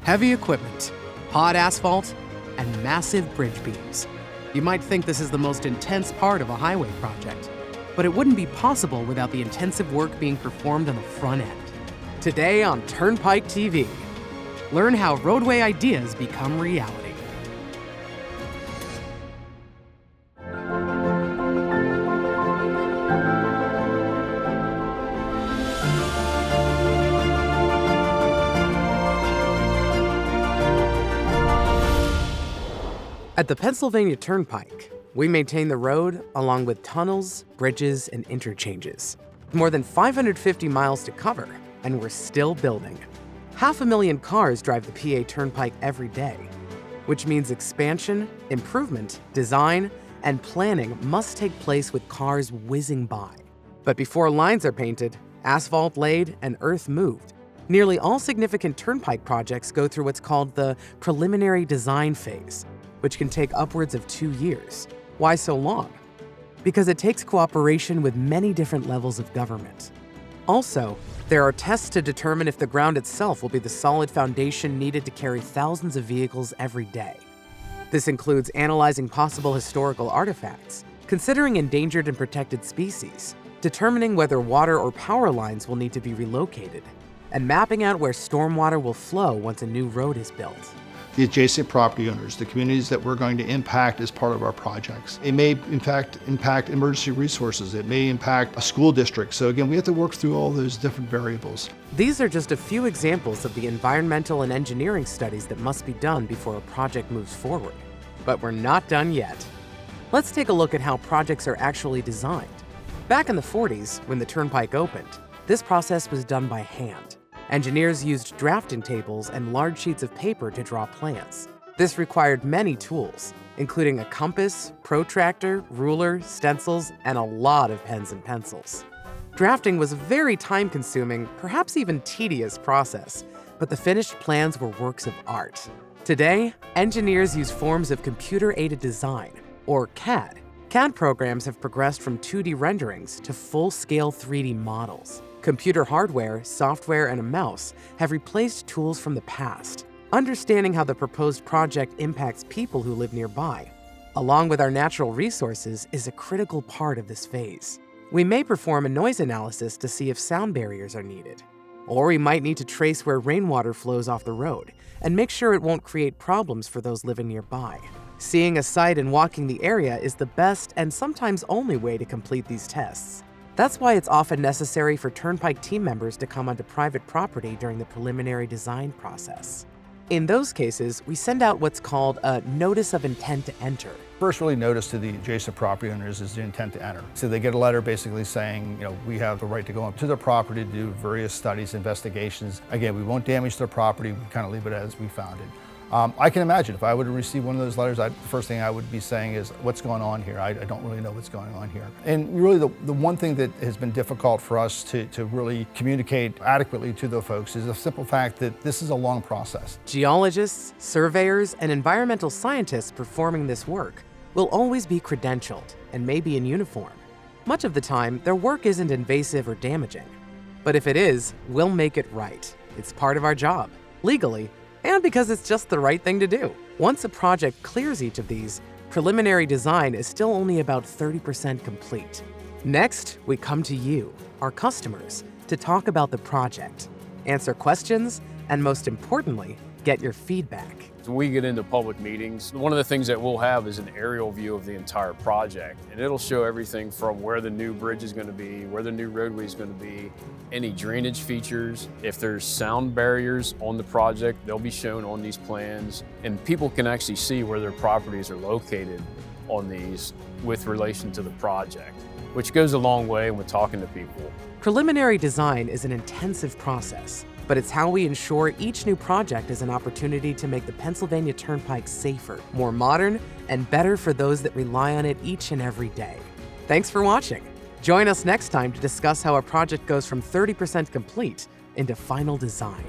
Heavy equipment, hot asphalt, and massive bridge beams. You might think this is the most intense part of a highway project, but it wouldn't be possible without the intensive work being performed on the front end. Today on Turnpike TV, learn how roadway ideas become reality. At the Pennsylvania Turnpike, we maintain the road along with tunnels, bridges, and interchanges. More than 550 miles to cover, and we're still building. 500,000 cars drive the PA Turnpike every day, which means expansion, improvement, design, and planning must take place with cars whizzing by. But before lines are painted, asphalt laid, and earth moved, nearly all significant turnpike projects go through what's called the preliminary design phase, which can take upwards of 2 years. Why so long? Because it takes cooperation with many different levels of government. Also, there are tests to determine if the ground itself will be the solid foundation needed to carry thousands of vehicles every day. This includes analyzing possible historical artifacts, considering endangered and protected species, determining whether water or power lines will need to be relocated, and mapping out where stormwater will flow once a new road is built. The adjacent property owners, the communities that we're going to impact as part of our projects. It may, in fact, impact emergency resources. It may impact a school district. So again, we have to work through all those different variables. These are just a few examples of the environmental and engineering studies that must be done before a project moves forward. But we're not done yet. Let's take a look at how projects are actually designed. Back in the 40s, when the Turnpike opened, this process was done by hand. Engineers used drafting tables and large sheets of paper to draw plans. This required many tools, including a compass, protractor, ruler, stencils, and a lot of pens and pencils. Drafting was a very time-consuming, perhaps even tedious process, but the finished plans were works of art. Today, engineers use forms of computer-aided design, or CAD. CAD programs have progressed from 2D renderings to full-scale 3D models. Computer hardware, software, and a mouse have replaced tools from the past. Understanding how the proposed project impacts people who live nearby, along with our natural resources, is a critical part of this phase. We may perform a noise analysis to see if sound barriers are needed. Or we might need to trace where rainwater flows off the road and make sure it won't create problems for those living nearby. Seeing a site and walking the area is the best and sometimes only way to complete these tests. That's why it's often necessary for Turnpike team members to come onto private property during the preliminary design process. In those cases, we send out what's called a notice of intent to enter. First really notice to the adjacent property owners is the intent to enter. So they get a letter basically saying, we have the right to go up to their property to do various studies, investigations. Again, we won't damage their property, we kind of leave it as we found it. I can imagine if I would have received one of those letters, the first thing I would be saying is, what's going on here? I don't really know what's going on here. And really the one thing that has been difficult for us to really communicate adequately to the folks is the simple fact that this is a long process. Geologists, surveyors, and environmental scientists performing this work will always be credentialed and may be in uniform. Much of the time, their work isn't invasive or damaging. But if it is, we'll make it right. It's part of our job, legally, and because it's just the right thing to do. Once a project clears each of these, preliminary design is still only about 30% complete. Next, we come to you, our customers, to talk about the project, answer questions, and most importantly, get your feedback. When we get into public meetings, one of the things that we'll have is an aerial view of the entire project, and it'll show everything from where the new bridge is going to be, where the new roadway is going to be, any drainage features. If there's sound barriers on the project, they'll be shown on these plans, and people can actually see where their properties are located on these with relation to the project, which goes a long way when talking to people. Preliminary design is an intensive process, but it's how we ensure each new project is an opportunity to make the Pennsylvania Turnpike safer, more modern, and better for those that rely on it each and every day. Thanks for watching. Join us next time to discuss how a project goes from 30% complete into final design.